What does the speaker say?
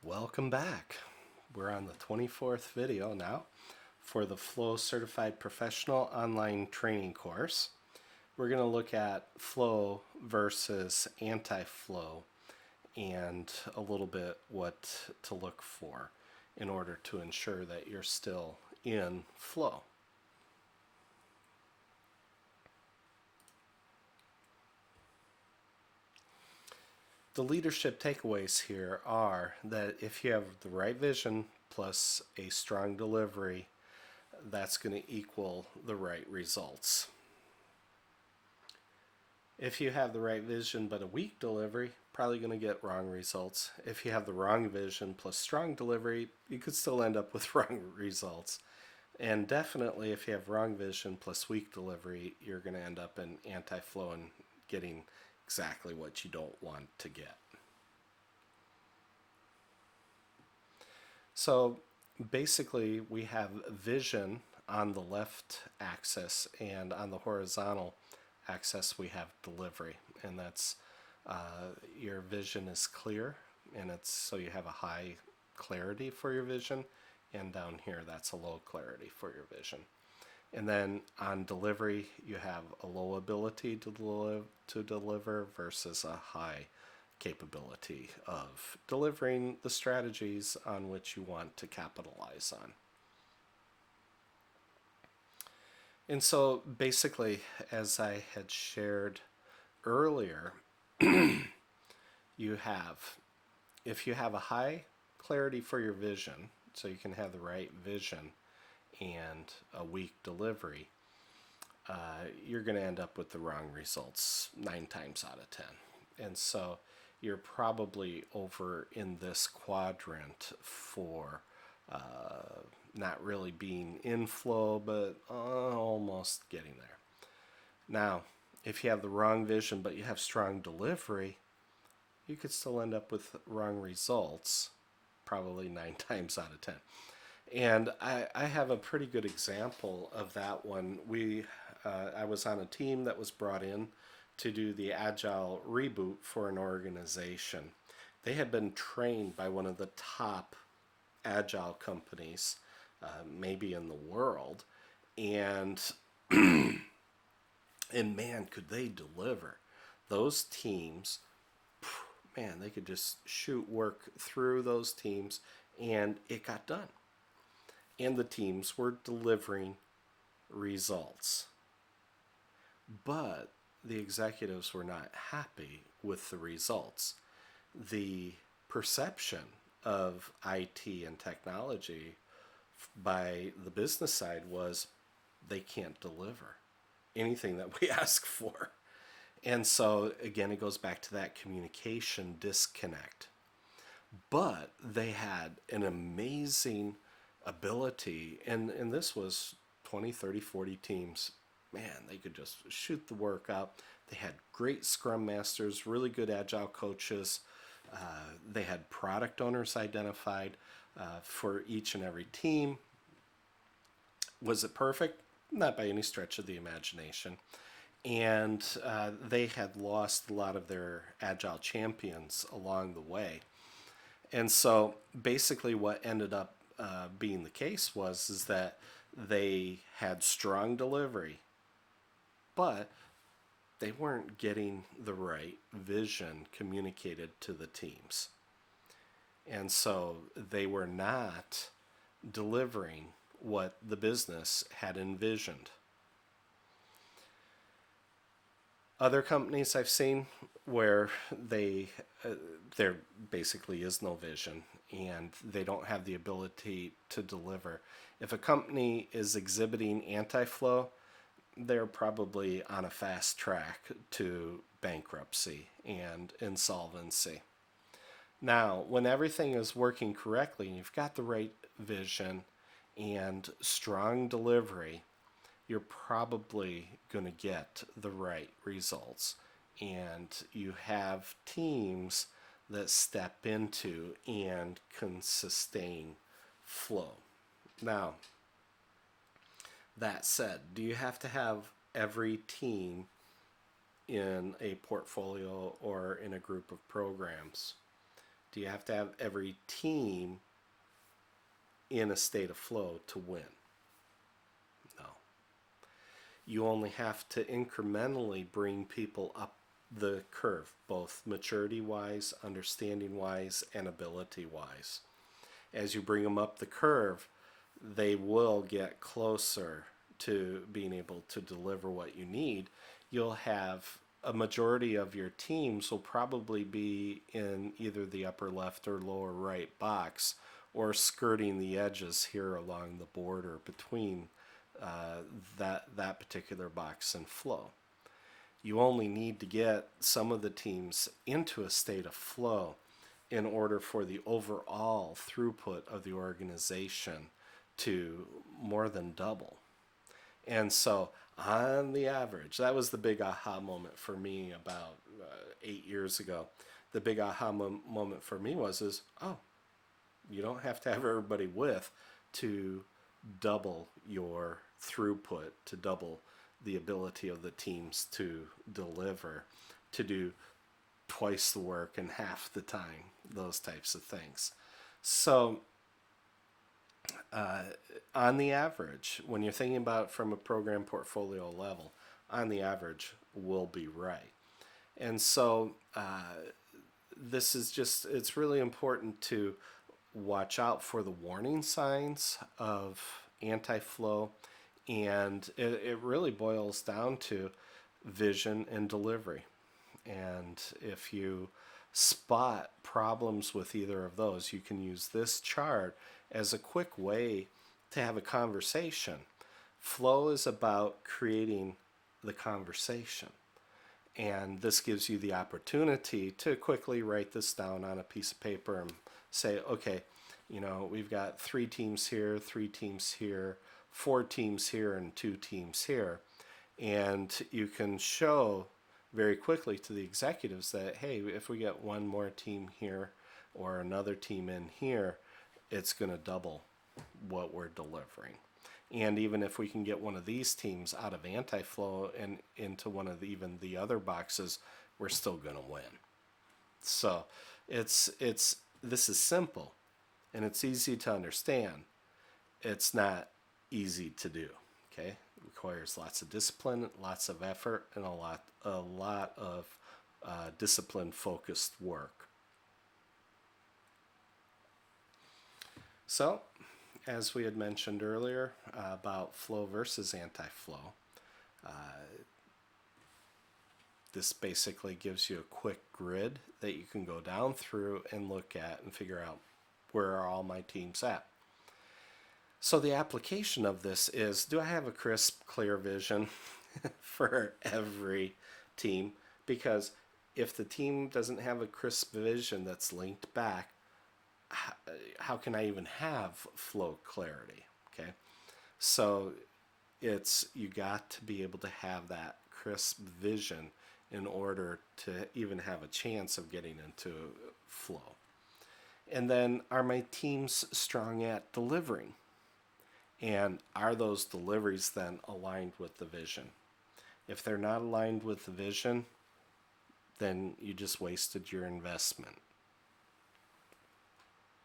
Welcome back. We're on the 24th video now for the Flow Certified Professional Online Training course. We're going to look at flow versus anti-flow and a little bit what to look for in order to ensure that you're still in flow. The leadership takeaways here are that if you have the right vision plus a strong delivery, that's going to equal the right results. If you have the right vision but a weak delivery, probably going to get wrong results. If you have the wrong vision plus strong delivery, you could still end up with wrong results. And definitely if you have wrong vision plus weak delivery, you're going to end up in anti-flow and getting exactly what you don't want to get. So basically we have vision on the left axis, and on the horizontal axis we have delivery, and that's your vision is clear, and it's so you have a high clarity for your vision, and down here that's a low clarity for your vision. And then on delivery, you have a low ability to deliver versus a high capability of delivering the strategies on which you want to capitalize on. And so basically, as I had shared earlier, you have, if you have a high clarity for your vision, so you can have the right vision and a weak delivery, you're going to end up with the wrong results 9 times out of 10. And so you're probably over in this quadrant for not really being in flow, but almost getting there. Now, if you have the wrong vision but you have strong delivery, you could still end up with wrong results, probably 9 times out of 10. And I have a pretty good example of that one. I was on a team that was brought in to do the Agile reboot for an organization. They had been trained by one of the top Agile companies, maybe in the world, and man, could they deliver. Those teams, man, they could just shoot work through those teams, and it got done. And the teams were delivering results. But the executives were not happy with the results. The perception of IT and technology by the business side was they can't deliver anything that we ask for. And so, again, it goes back to that communication disconnect. But they had an amazing ability, and this was 20, 30, 40 teams. Man, they could just shoot the work up. They had great scrum masters, really good agile coaches. They had product owners identified for each and every team. Was it perfect? Not by any stretch of the imagination. And they had lost a lot of their agile champions along the way. And so basically what ended up being the case is that they had strong delivery, but they weren't getting the right vision communicated to the teams. And so they were not delivering what the business had envisioned. Other companies I've seen where there basically is no vision and they don't have the ability to deliver. If a company is exhibiting anti-flow, they're probably on a fast track to bankruptcy and insolvency. Now, when everything is working correctly and you've got the right vision and strong delivery, you're probably going to get the right results. And you have teams that step into and can sustain flow. Now, that said, do you have to have every team in a portfolio or in a group of programs? Do you have to have every team in a state of flow to win? No. You only have to incrementally bring people up the curve, both maturity wise, understanding wise, and ability wise. As you bring them up the curve, they will get closer to being able to deliver what you need. You'll have a majority of your teams will probably be in either the upper left or lower right box, or skirting the edges here along the border between that particular box and flow. You only need to get some of the teams into a state of flow in order for the overall throughput of the organization to more than double. And so, on the average, that was the big aha moment for me about 8 years ago. The big aha moment for me was, oh, you don't have to have everybody with to double your throughput, to double the ability of the teams to deliver, to do twice the work in half the time, those types of things. So, on the average, when you're thinking about it from a program portfolio level, on the average, will be right. And so, this is just, it's really important to watch out for the warning signs of anti-flow, and it really boils down to vision and delivery. And if you spot problems with either of those, you can use this chart as a quick way to have a conversation. Flow is about creating the conversation. And this gives you the opportunity to quickly write this down on a piece of paper and say, okay, we've got 3 teams here, 3 teams here, 4 teams here, and 2 teams here. And you can show very quickly to the executives that, hey, if we get one more team here or another team in here, it's going to double what we're delivering. And even if we can get one of these teams out of anti-flow and into one of even the other boxes, we're still going to win. So this is simple, and it's easy to understand. It's not easy to do. Okay, it requires lots of discipline, lots of effort, and a lot of discipline-focused work. So, as we had mentioned earlier about flow versus anti-flow, this basically gives you a quick grid that you can go down through and look at and figure out where are all my teams at. So the application of this is, do I have a crisp, clear vision for every team? Because if the team doesn't have a crisp vision that's linked back, how can I even have flow clarity? Okay, so you got to be able to have that crisp vision in order to even have a chance of getting into flow. And then, are my teams strong at delivering? And are those deliveries then aligned with the vision? If they're not aligned with the vision, then you just wasted your investment.